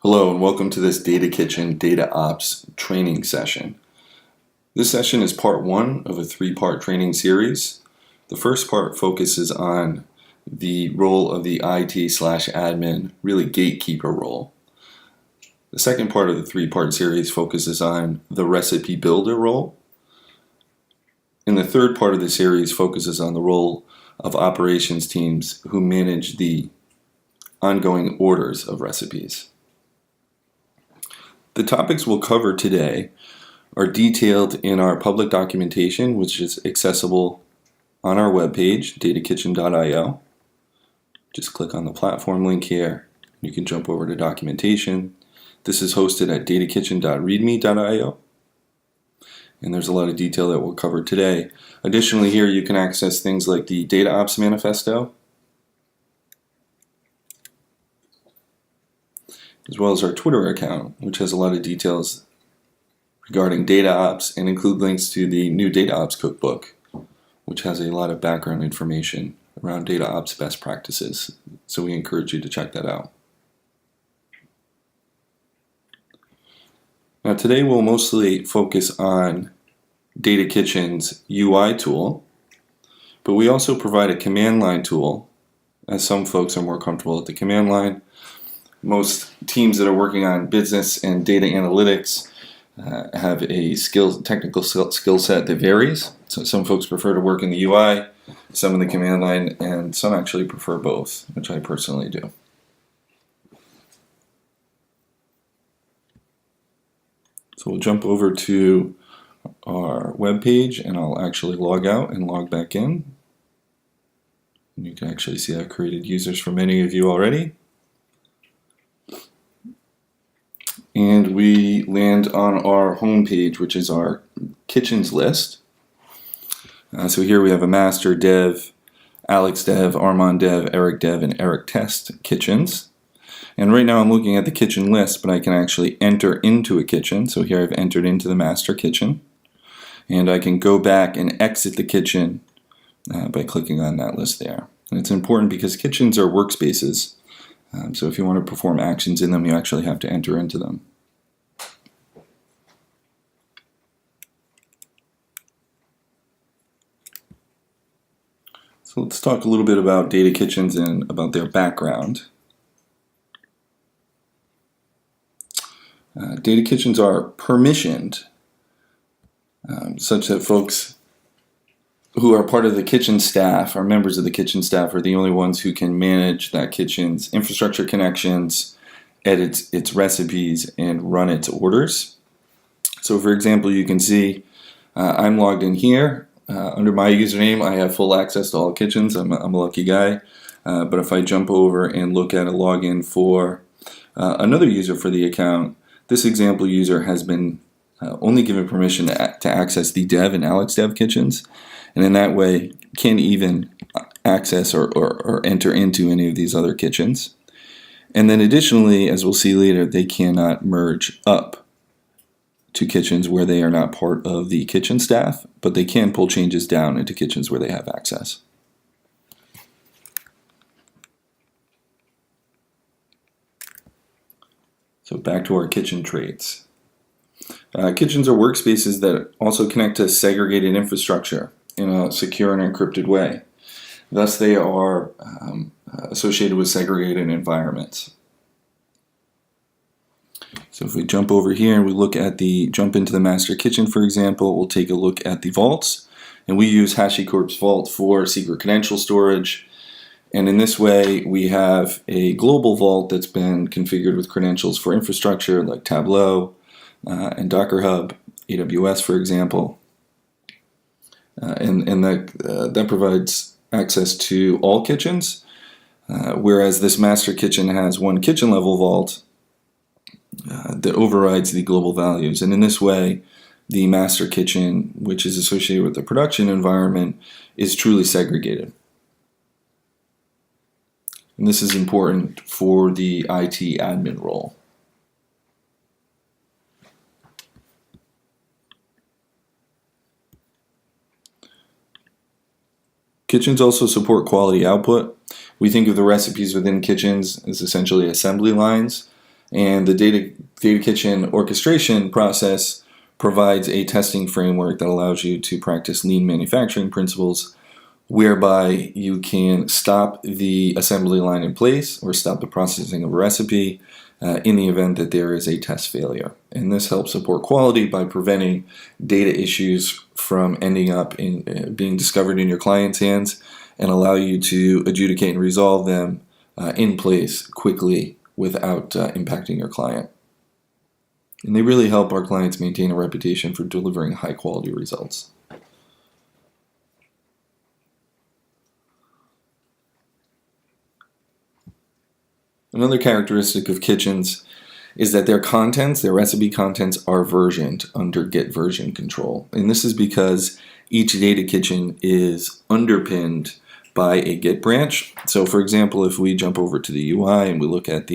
Hello and welcome to this DataKitchen DataOps training session. This session is part one of a three-part training series. The first part focuses on the role of the IT/admin, really gatekeeper role. The second part of the three-part series focuses on the recipe builder role. And the third part of the series focuses on the role of operations teams who manage the ongoing orders of recipes. The topics we'll cover today are detailed in our public documentation, which is accessible on our webpage, datakitchen.io. Just click on the platform link here. You can jump over to documentation. This is hosted at datakitchen.readme.io. And there's a lot of detail that we'll cover today. Additionally, here you can access things like the DataOps manifesto, as well as our Twitter account, which has a lot of details regarding DataOps and include links to the new DataOps cookbook, which has a lot of background information around DataOps best practices. So we encourage you to check that out. Now today we'll mostly focus on DataKitchen's UI tool, but we also provide a command line tool, as some folks are more comfortable with the command line. Most teams that are working on business and data analytics have a technical skill set that varies. So some folks prefer to work in the UI, some in the command line, and some actually prefer both, which I personally do. So we'll jump over to our web page, and I'll actually log out and log back in. And you can actually see I've created users for many of you already. And we land on our home page, which is our kitchens list. So here we have a master dev, Alex dev, Armand dev, Eric dev, and Eric test kitchens. And right now I'm looking at the kitchen list, but I can actually enter into a kitchen. So here I've entered into the master kitchen. And I can go back and exit the kitchen by clicking on that list there. And it's important because kitchens are workspaces. So if you want to perform actions in them, you actually have to enter into them. So let's talk a little bit about data kitchens and about their background. Data kitchens are permissioned, such that folks who are part of the kitchen staff, or members of the kitchen staff, are the only ones who can manage that kitchen's infrastructure connections, edit its recipes, and run its orders. So for example, you can see I'm logged in here. Under my username, I have full access to all kitchens. I'm a lucky guy. But if I jump over and look at a login for another user for the account, this example user has been only given permission to access the dev and Alex dev kitchens. And in that way, can't even access or enter into any of these other kitchens. And then additionally, as we'll see later, they cannot merge up to kitchens where they are not part of the kitchen staff, but they can pull changes down into kitchens where they have access. So back to our kitchen traits. Kitchens are workspaces that also connect to segregated infrastructure in a secure and encrypted way. Thus, they are associated with segregated environments. So if we jump over here and we jump into the master kitchen, for example, we'll take a look at the vaults. And we use HashiCorp's Vault for secret credential storage. And in this way, we have a global vault that's been configured with credentials for infrastructure like Tableau and Docker Hub, AWS, for example. And that provides access to all kitchens, whereas this master kitchen has one kitchen level vault that overrides the global values. And in this way, the master kitchen, which is associated with the production environment, is truly segregated. And this is important for the IT admin role. Kitchens also support quality output. We think of the recipes within kitchens as essentially assembly lines, And the DataKitchen orchestration process provides a testing framework that allows you to practice lean manufacturing principles, whereby you can stop the assembly line in place or stop the processing of a recipe in the event that there is a test failure. And this helps support quality by preventing data issues from ending up in being discovered in your client's hands, and allow you to adjudicate and resolve them in place quickly without impacting your client. And they really help our clients maintain a reputation for delivering high quality results. Another characteristic of kitchens is that their contents, their recipe contents, are versioned under Git version control. And this is because each DataKitchen is underpinned by a Git branch. So for example, if we jump over to the UI and we look at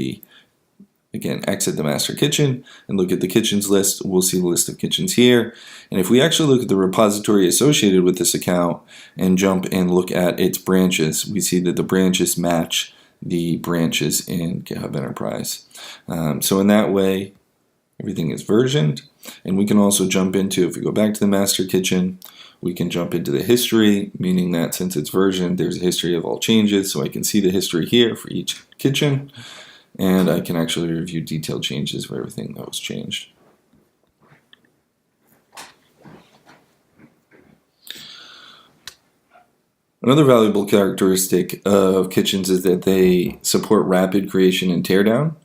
exit the master kitchen and look at the kitchens list, we'll see the list of kitchens here. And if we actually look at the repository associated with this account and jump and look at its branches, we see that the branches match the branches in GitHub Enterprise. So in that way, everything is versioned. And we can also jump into, if we go back to the master kitchen, we can jump into the history, meaning that since it's versioned, there's a history of all changes. So I can see the history here for each kitchen, and I can actually review detailed changes for everything that was changed. Another valuable characteristic of kitchens is that they support rapid creation and teardown.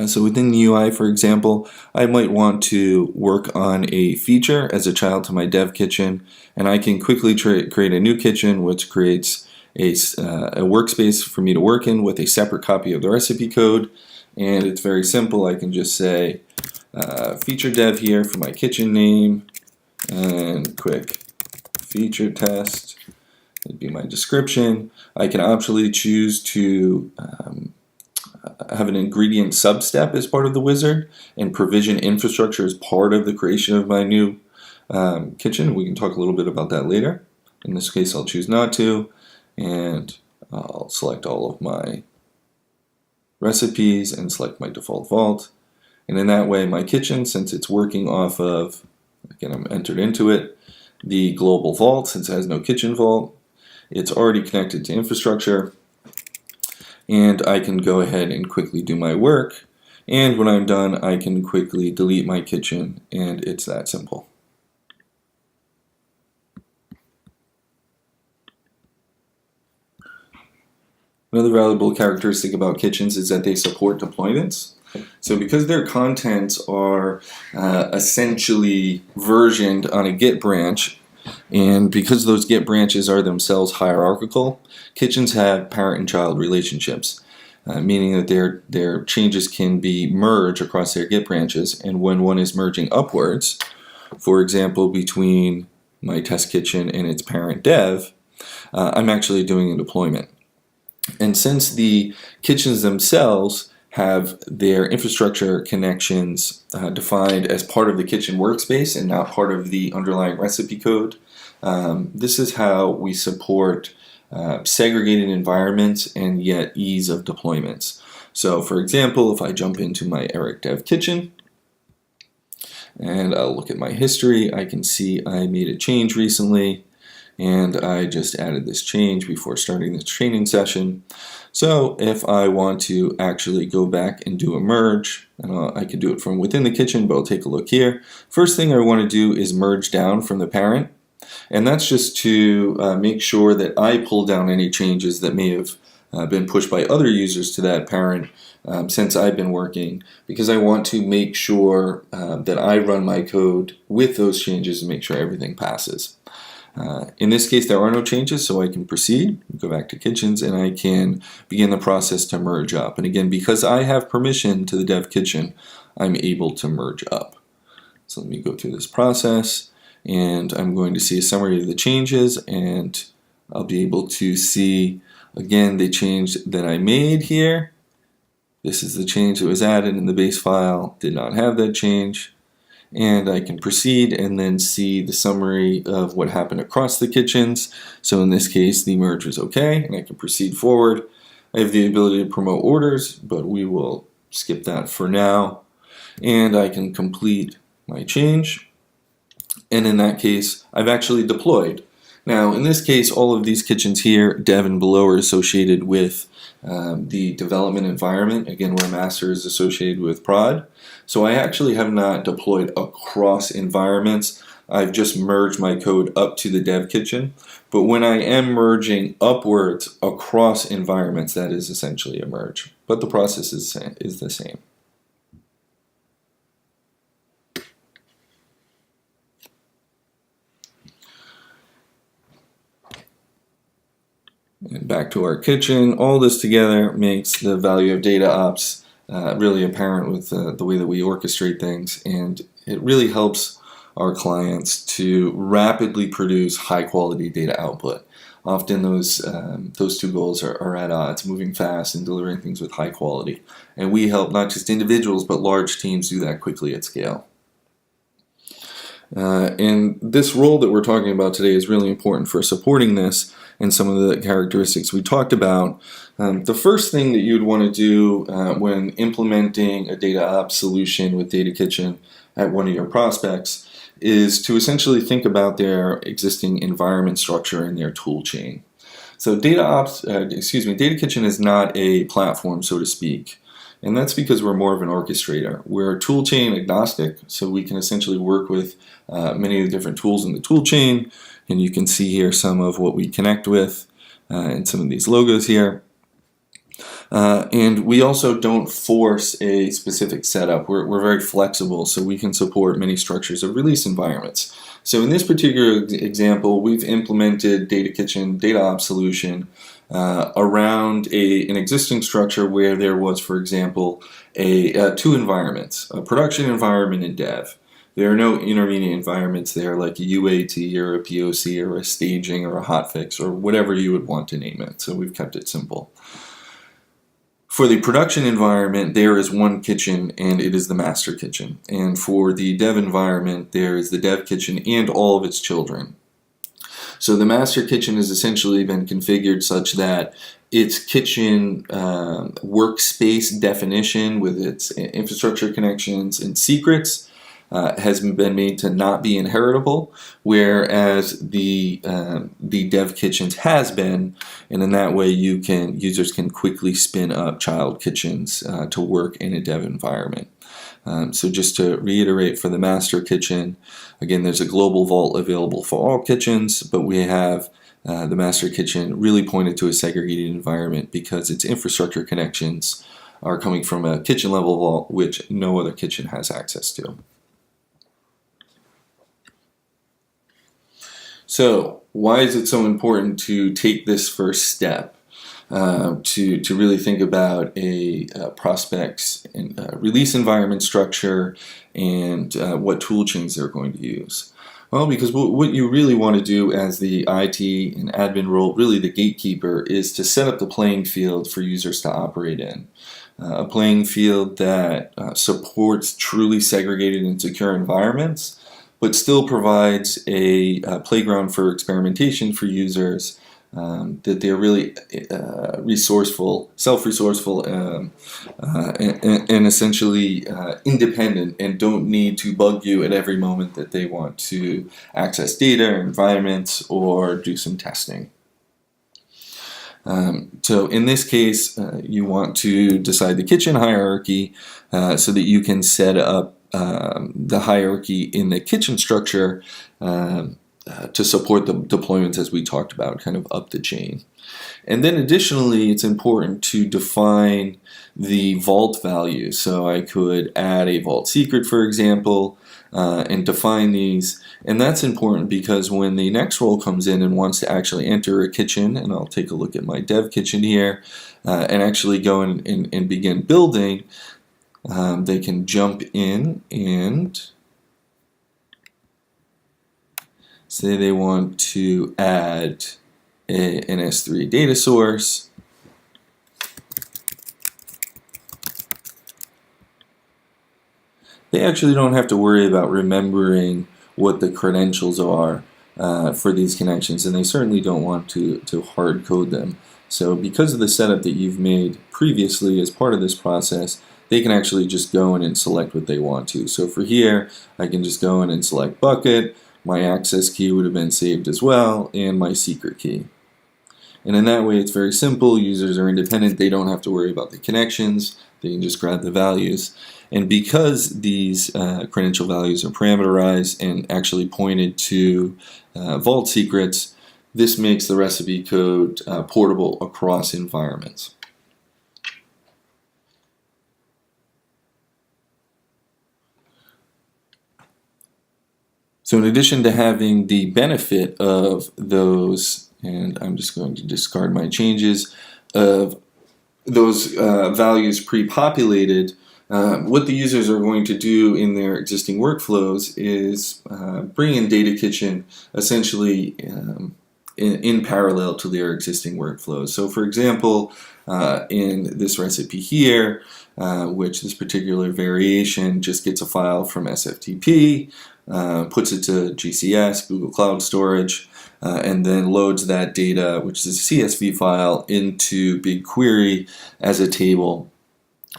So within the UI, for example, I might want to work on a feature as a child to my dev kitchen, and I can quickly create a new kitchen which creates a workspace for me to work in with a separate copy of the recipe code. And it's very simple. I can just say feature dev here for my kitchen name, and quick feature test. It'd be my description. I can optionally choose to have an ingredient substep as part of the wizard and provision infrastructure as part of the creation of my new kitchen. We can talk a little bit about that later. In this case, I'll choose not to, and I'll select all of my recipes and select my default vault. And in that way, my kitchen, since it's working off of, again, I'm entered into it, the global vault, since it has no kitchen vault, it's already connected to infrastructure, and I can go ahead and quickly do my work. And when I'm done, I can quickly delete my kitchen, and it's that simple. Another valuable characteristic about kitchens is that they support deployments. So because their contents are essentially versioned on a Git branch, and because those Git branches are themselves hierarchical, kitchens have parent and child relationships, meaning that their changes can be merged across their Git branches. And when one is merging upwards, for example, between my test kitchen and its parent dev, I'm actually doing a deployment. And since the kitchens themselves have their infrastructure connections defined as part of the kitchen workspace and not part of the underlying recipe code, this is how we support segregated environments and yet ease of deployments. So for example, if I jump into my Eric Dev Kitchen and I'll look at my history, I can see I made a change recently, and I just added this change before starting this training session. So if I want to actually go back and do a merge, and I could do it from within the kitchen, but I'll take a look here. First thing I want to do is merge down from the parent, and that's just to make sure that I pull down any changes that may have been pushed by other users to that parent since I've been working, because I want to make sure that I run my code with those changes and make sure everything passes. In this case, there are no changes, so I can proceed, go back to kitchens, and I can begin the process to merge up. And again, because I have permission to the dev kitchen, I'm able to merge up. So let me go through this process, and I'm going to see a summary of the changes, and I'll be able to see, again, the change that I made here. This is the change that was added in the base file, did not have that change. And I can proceed and then see the summary of what happened across the kitchens. So in this case, the merge was okay, and I can proceed forward. I have the ability to promote orders, but we will skip that for now, and I can complete my change. And in that case, I've actually deployed. Now, in this case, all of these kitchens here, dev and below, are associated with the development environment, again, where master is associated with prod. So I actually have not deployed across environments. I've just merged my code up to the dev kitchen. But when I am merging upwards across environments, that is essentially a merge. But the process is the same. And back to our kitchen. All this together makes the value of DataOps really apparent with the way that we orchestrate things, and it really helps our clients to rapidly produce high quality data output. Often those two goals are at odds, moving fast and delivering things with high quality. And we help not just individuals but large teams do that quickly at scale. And this role that we're talking about today is really important for supporting this and some of the characteristics we talked about. The first thing that you'd want to do when implementing a DataOps solution with DataKitchen at one of your prospects is to essentially think about their existing environment structure and their tool chain. So DataKitchen is not a platform, so to speak. And that's because we're more of an orchestrator. We're tool chain agnostic, so we can essentially work with many of the different tools in the tool chain. And you can see here some of what we connect with in some of these logos here. And we also don't force a specific setup. We're very flexible, so we can support many structures of release environments. So in this particular example, we've implemented DataKitchen DataOps solution around an existing structure where there was, for example, two environments, a production environment and dev. There are no intermediate environments there like a UAT or a POC or a staging or a hotfix or whatever you would want to name it. So we've kept it simple. For the production environment, there is one kitchen, and it is the master kitchen. And for the dev environment, there is the dev kitchen and all of its children. So the master kitchen has essentially been configured such that its kitchen workspace definition with its infrastructure connections and secrets has been made to not be inheritable, whereas the dev kitchens has been, and in that way users can quickly spin up child kitchens to work in a dev environment. So just to reiterate, for the master kitchen, again, there's a global vault available for all kitchens, but we have the master kitchen really pointed to a segregated environment because its infrastructure connections are coming from a kitchen level vault which no other kitchen has access to. So why is it so important to take this first step to really think about a prospect's release environment structure and what tool chains they're going to use? Well, because what you really want to do as the IT and admin role, really the gatekeeper, is to set up the playing field for users to operate in. A playing field that supports truly segregated and secure environments, but still provides a playground for experimentation for users, that they're really resourceful, self-resourceful, and essentially independent, and don't need to bug you at every moment that they want to access data or environments or do some testing. So in this case, you want to decide the kitchen hierarchy so that you can set up the hierarchy in the kitchen structure to support the deployments as we talked about, kind of up the chain. And then additionally, it's important to define the vault value. So I could add a vault secret, for example, and define these. And that's important because when the next role comes in and wants to actually enter a kitchen, and I'll take a look at my dev kitchen here, and actually go and begin building, they can jump in and say they want to add an S3 data source. They actually don't have to worry about remembering what the credentials are for these connections, and they certainly don't want to hard code them. So because of the setup that you've made previously as part of this process, they can actually just go in and select what they want to. So for here, I can just go in and select bucket. My access key would have been saved as well, and my secret key. And in that way, it's very simple. Users are independent. They don't have to worry about the connections. They can just grab the values. And because these credential values are parameterized and actually pointed to vault secrets, this makes the recipe code portable across environments. So in addition to having the benefit of those, and I'm just going to discard my changes, of those values pre-populated, what the users are going to do in their existing workflows is bring in DataKitchen essentially in parallel to their existing workflows. So for example, in this recipe here, which this particular variation just gets a file from SFTP, puts it to GCS, Google Cloud Storage, and then loads that data, which is a CSV file, into BigQuery as a table,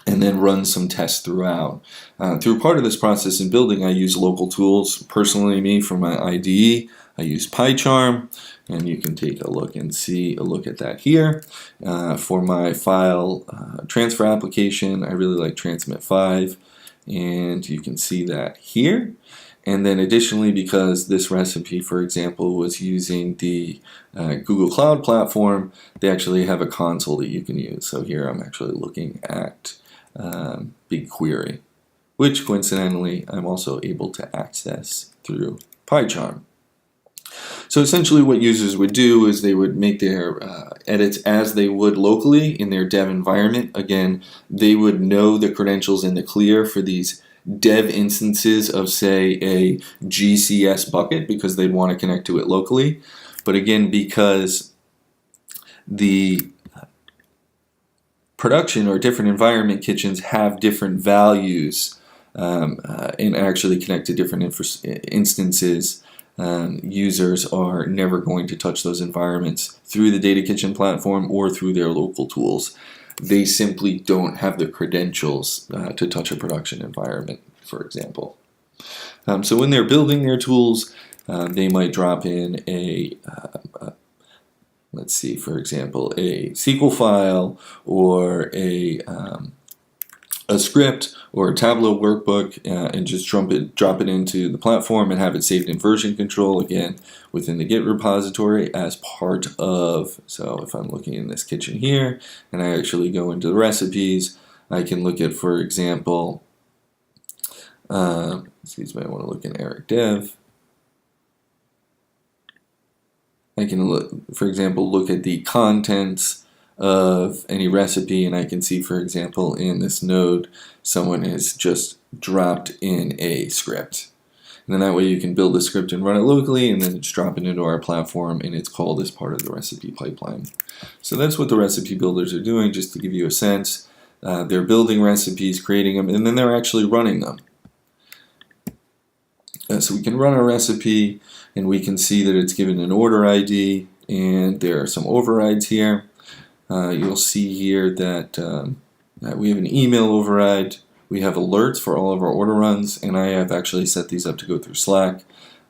and then runs some tests throughout. Through part of this process in building, I use local tools. Personally, me, for my IDE, I use PyCharm, and you can take a look and see a look at that here. For my file transfer application, I really like Transmit 5, and you can see that here. And then additionally, because this recipe, for example, was using the Google Cloud Platform, they actually have a console that you can use. So here I'm actually looking at BigQuery, which coincidentally I'm also able to access through PyCharm. So essentially what users would do is they would make their edits as they would locally in their dev environment. Again, they would know the credentials in the clear for these dev instances of, say, a GCS bucket because they'd want to connect to it locally. But again, because the production or different environment kitchens have different values and actually connect to different instances, users are never going to touch those environments through the DataKitchen platform or through their local tools. They simply don't have the credentials to touch a production environment, for example. So when they're building their tools, they might drop in a, let's see, for example, a SQL file or a script or a Tableau workbook and just drop it into the platform and have it saved in version control, again, within the Git repository as part of, so if I'm looking in this kitchen here and I actually go into the recipes, I can look at, for example, excuse me, I want to look in Eric Dev. I can look, for example, look at the contents of any recipe, and I can see, for example, in this node, someone has just dropped in a script. And then that way you can build a script and run it locally, and then just drop it into our platform, and it's called as part of the recipe pipeline. So that's what the recipe builders are doing, just to give you a sense. They're building recipes, creating them, and then they're actually running them. So we can run a recipe, and we can see that it's given an order ID, and there are some overrides here. You'll see here that we have an email override. We have alerts for all of our order runs, and I have actually set these up to go through Slack.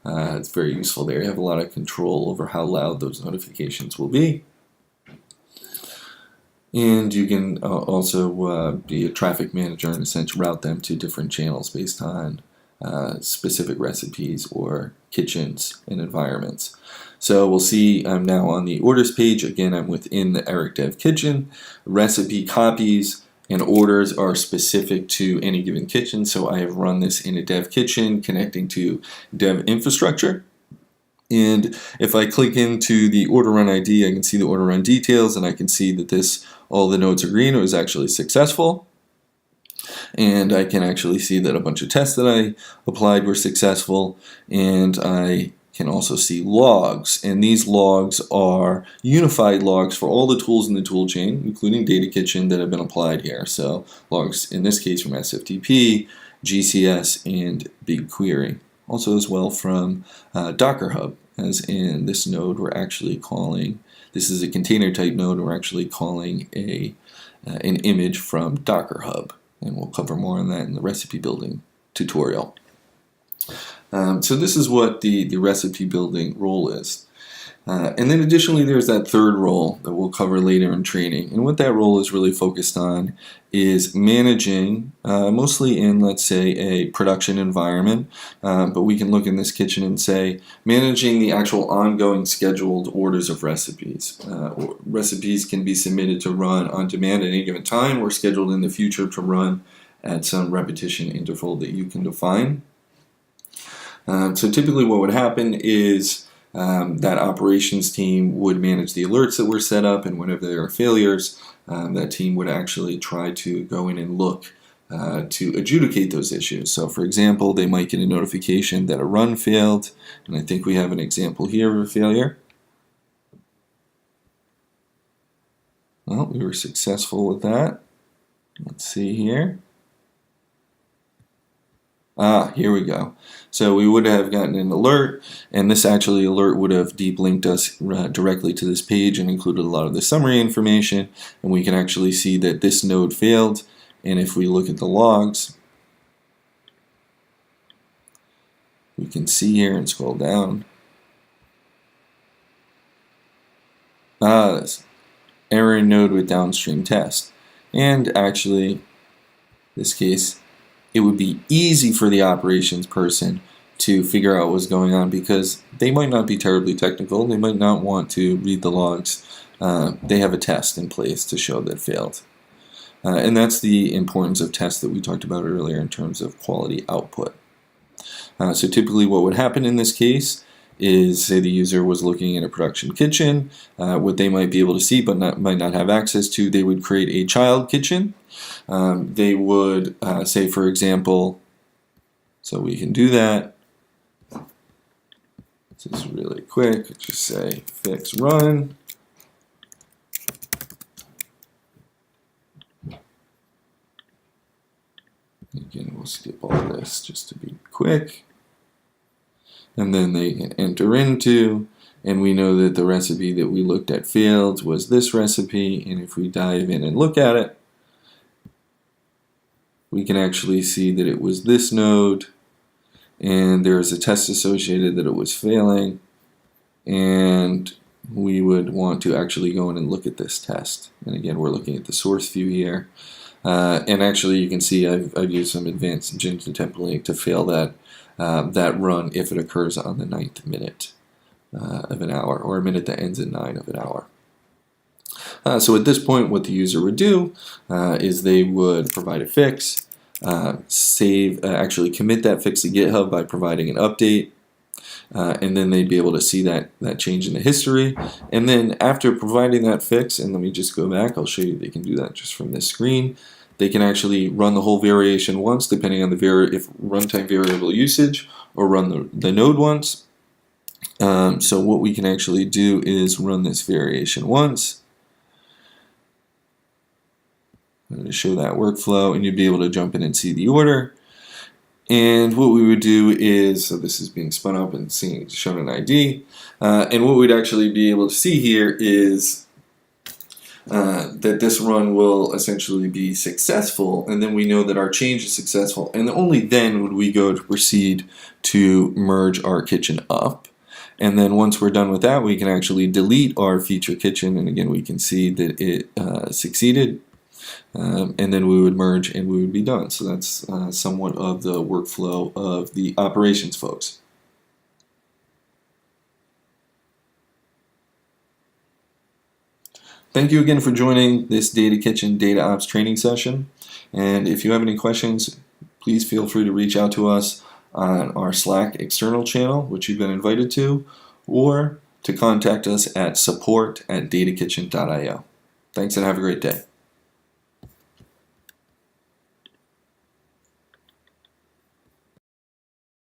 It's very useful there. You have a lot of control over how loud those notifications will be. And you can also be a traffic manager in a sense, route them to different channels based on specific recipes or kitchens and environments. So we'll see I'm now on the orders page. Again, I'm within the Eric Dev Kitchen. Recipe copies and orders are specific to any given kitchen. So I have run this in a Dev Kitchen connecting to Dev infrastructure. And if I click into the order run ID, I can see the order run details, and I can see that all the nodes are green. It was actually successful. And I can actually see that a bunch of tests that I applied were successful, and I can also see logs, and these logs are unified logs for all the tools in the tool chain, including DataKitchen, that have been applied here. So logs in this case from SFTP, GCS, and BigQuery. Also as well from Docker Hub, as in this node we're actually calling, this is a container type node, we're actually calling an image from Docker Hub. And we'll cover more on that in the recipe building tutorial. So this is what the recipe building role is. And then additionally, there's that third role that we'll cover later in training. And what that role is really focused on is managing, mostly in, let's say, a production environment. But we can look in this kitchen and say, managing the actual ongoing scheduled orders of recipes. Recipes can be submitted to run on demand at any given time or scheduled in the future to run at some repetition interval that you can define. So typically what would happen is that operations team would manage the alerts that were set up, and whenever there are failures, that team would actually try to go in and look to adjudicate those issues. So for example, they might get a notification that a run failed, and I think we have an example here of a failure. Well, we were successful with that. Let's see here. Here we go. So we would have gotten an alert, and this actually alert would have deep linked us directly to this page and included a lot of the summary information, and we can actually see that this node failed. And if we look at the logs, we can see here and scroll down. This error node with downstream test. And actually, in this case, it would be easy for the operations person to figure out what's going on because they might not be terribly technical. They might not want to read the logs. They have a test in place to show that it failed. And that's the importance of tests that we talked about earlier in terms of quality output. So typically what would happen in this case is, say the user was looking at a production kitchen, what they might be able to see but might not have access to, they would create a child kitchen. They would say, for example, so we can do that. This is really quick. Just say fix run. Again, we'll skip all this just to be quick. And then they can enter into, and we know that the recipe that we looked at failed was this recipe, and if we dive in and look at it, we can actually see that it was this node, and there's a test associated that it was failing, and we would want to actually go in and look at this test. And again, we're looking at the source view here, and actually you can see I've used some advanced engine templating to fail that run if it occurs on the 9th minute of an hour, or a minute that ends at 9 of an hour. So at this point, what the user would do is they would provide a fix, actually commit that fix to GitHub by providing an update, and then they'd be able to see that change in the history. And then after providing that fix, and let me just go back, I'll show you they can do that just from this screen. They can actually run the whole variation once, depending on the if runtime variable usage, or run the node once. So what we can actually do is run this variation once. I'm going to show that workflow, and you'd be able to jump in and see the order. And what we would do is, so this is being spun up and shown an ID, and what we'd actually be able to see here is that this run will essentially be successful, and then we know that our change is successful, and only then would we go to proceed to merge our kitchen up. And then once we're done with that, we can actually delete our feature kitchen, and again we can see that it succeeded. And then we would merge and we would be done. So that's somewhat of the workflow of the operations folks. Thank you again for joining this DataKitchen DataOps training session. And if you have any questions, please feel free to reach out to us on our Slack external channel, which you've been invited to, or to contact us at support@datakitchen.io. Thanks and have a great day.